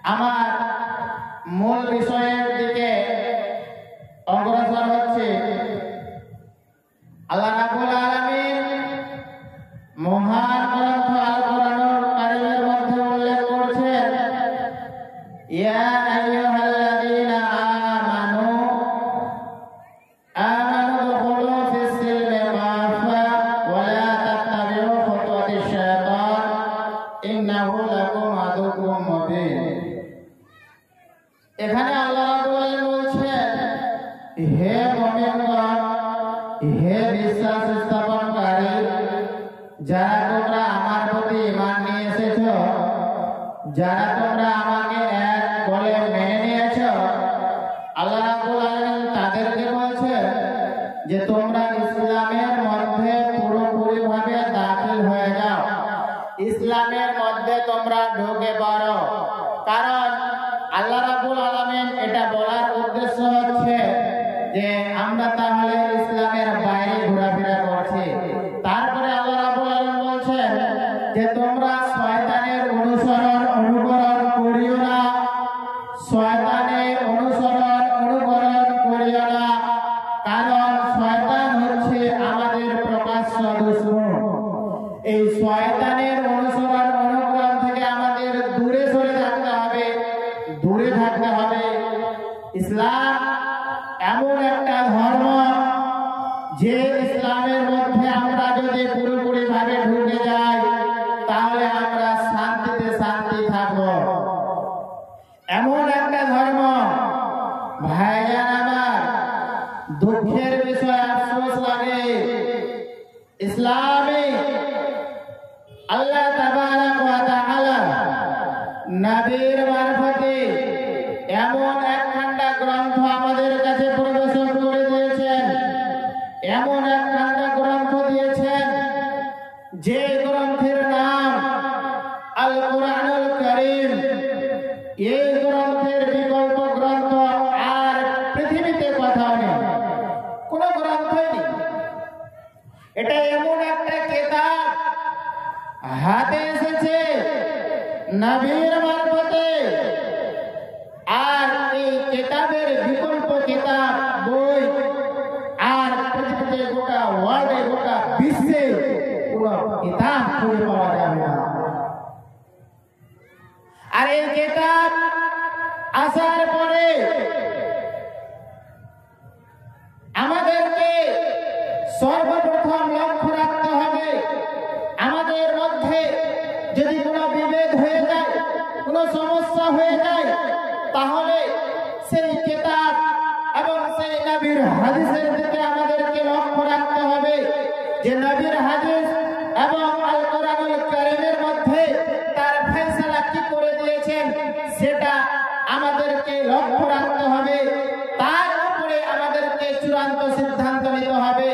আমার মূল বিষয়ের দিকে অগ্রসর হচ্ছে। আল্লাহ রাব্বুল আলামিন মহান গ্রন্থ আল কোরআনুল কারীমের মধ্যে উল্লেখ করেছেন, ইয়া আইয়ুহাল্লাযীনা আমানু দুখুলু ফিস সিলমি কাফা ওয়া লা তাত্তাবিউ খুতুওয়াতিশ শাইতান ইন্নাহু লাকুম আদুউম মুবিন। এখানে আল্লাহ রাব্বুল আলামিন বলছেন, হে মুমিনগণ, হে বিশ্বাস স্থাপনকারী, যারা তোমরা আমার প্রতি ঈমান নিয়ে এসেছো, যারা তোমরা আমাকে এক বলে মেনে নিয়েছো, আল্লাহ রাব্বুল আলামিন তাদেরকে বলছেন যে তোমরা ইসলামের মধ্যে পুরোপুরি ভাবে দাখিল হয়ে যাও, ইসলামের মধ্যে তোমরা ঢুকে পড়ো। কারণ আল্লাহ রাব্বুল আলামিন এটা বলার উদ্দেশ্য হচ্ছে যে আমরা তাহলে ইসলামের বাইরে ঘোরাফেরা করছি। তারপরে আল্লাহ রাব্বুল আলামিন বলছেন যে তোমরা শয়তানের অনুকরণ করিও না, শয়তানের অনুকরণ করিও না, কারণ শয়তান হচ্ছে আমাদের প্রকাশ্য দুশমন। এই শয়তানের অনুকরণ থেকে আমাদের দূরে সরে থাকতে হবে, দূরে থাকতে হবে। ইসলাম এমন একটা ধর্ম যে ইসলামের মধ্যে আমরা যদি পুরোপুরি ভাবে ঢুকে যাই তাহলে আমরা শান্তিতে শান্তি থাকব। এমন একটা ধর্ম, ভাইজান আমার, দুঃখের বিষয়, আফসোস লাগে, ইসলামে আল্লাহ তাবারাক ওয়া তাআলা নবীর মারফতে এমন একখানা গ্রন্থ আমাদের কাছে প্রদর্শন করে দিয়েছেন, এমন একখানা গ্রন্থ দিয়েছেন যে গ্রন্থের নাম আল কোরআনুল কারীম। এই গ্রন্থের বিকল্প গ্রন্থ আর পৃথিবীতে কোথাও নেই, কোনো গ্রন্থই নেই। এটা এমন একটা কিতাব হাতে এসেছে নবীর মারফতে, আর এই কিতাবের বিকল্প কিতাব বই আর পৃথিবীতে গোটা ওয়ার্ল্ডে, গোটা বিশ্বে কোনো কিতাব খুঁজে পাওয়া যাবে না। আর এই কিতাব আসার পরে আমাদেরকে সর্বপ্রথম লক্ষ্য রাখতে হবে, আমাদের মধ্যে যদি কোনো বিভেদ হয়ে যায়, কোনো সমস্যা হয়ে যায়, তাহলে সেই কিতাব এবং সেই নবীর হাদিসের দিকে আমাদেরকে লক্ষ্য রাখতে হবে যে নবীর হাদিস এবং আল কোরআনুল কারীমের মধ্যে তার ফয়সালা কি করে দিয়েছেন সেটা আমাদেরকে লক্ষ্য রাখতে হবে। তার উপরে আমাদেরকে চূড়ান্ত সিদ্ধান্ত নিতে হবে,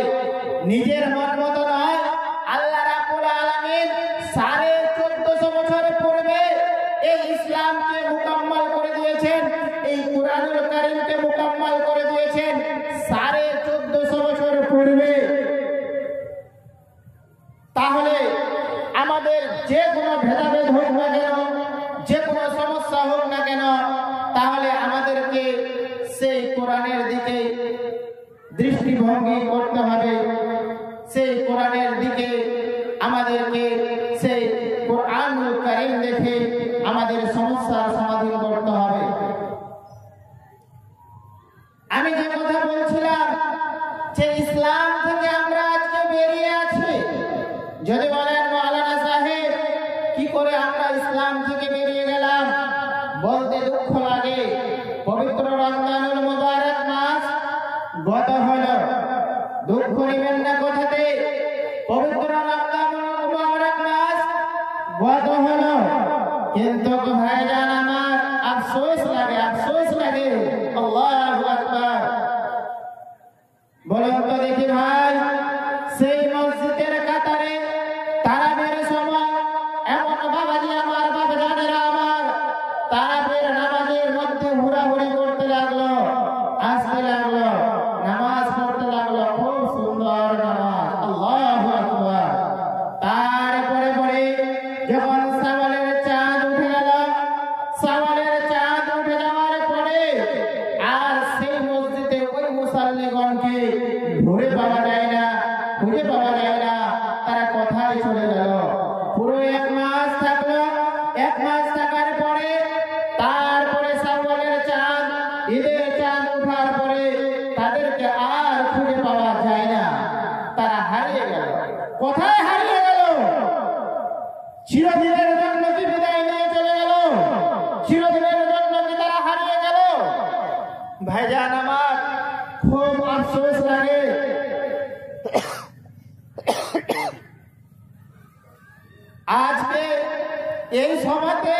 নিজের মন মতো নয়। আল্লাহ রাব্বুল আলামিন 1450 বছর পূর্বে এই ইসলামকে মুকাম্মাল করে দিয়েছেন, এই কোরআনুল কারীমকে মুকাম্মাল করে দিয়েছেন 1450 বছর পূর্বে। তাহলে আমাদের যে কোনো ভেদাভেদ হোক না কেন, যে কোনো সমস্যা হোক না কেন, তাহলে আমাদেরকে সেই কোরআনের দিকে দৃষ্টিভঙ্গি করতে হবে, সেই কোরআনের দিকে আমাদেরকে, সেই কোরআনুল কারীম দেখে আমাদের সমস্যার সমাধান করতে হবে। আমি যে কথা বলছিলাম যে ইসলাম থেকে আমরা আজকে বেরিয়ে আছি। যদি বলেন মাওলানা সাহেব কি করে আমরা ইসলাম থেকে বেরিয়ে গেলাম, বলতে দুঃখ লাগে। পবিত্র রমজানুল মুবারক মাস গত হলো, দুঃখ নেবেন না কথাতে, পবিত্র রমজানুল মুবারক মাস গত হলো, কিন্তু ভাইজান আমার আফসোস লাগে, আফসোস লাগে। আল্লাহু আকবার। বলুন তো দেখি ভাই, সেই মসজিদের কাতারে তারাবির সময় এমন বাবাজি আমার, বাবাজানেরা আমার, তারাবির নামাজের মধ্যে হুড়াহুড়ি করতে লাগলো, আসতে লাগলো, নামাজ পড়তে লাগলো, খুব সুন্দর নামাজ। আল্লাহু আকবার। তারপরে পরে যখন সাওয়ালের চাঁদ উঠে গেল, সাওয়ালের ঘুরে পাওয়া যায় না, খুঁজে পাওয়া যায় না, তারা কোথায় চলে গেল। পুরো 1 মাস থাকলো। 1 মাস থাকার পরে তারপরে শ্রাবণের চাঁদ, ঈদের চাঁদ ওঠার পরে তাদেরকে আর খুঁজে পাওয়া যায় না, তারা হারিয়ে গেল। কোথায় হারিয়ে গেল? চিরদিনের জন্য কি বিদায় নিয়ে চলে গেল? চিরদিনের জন্য কি তারা হারিয়ে গেল? ভাইজান আমার খুব আফসোস লাগে। আজকে এই সভাতে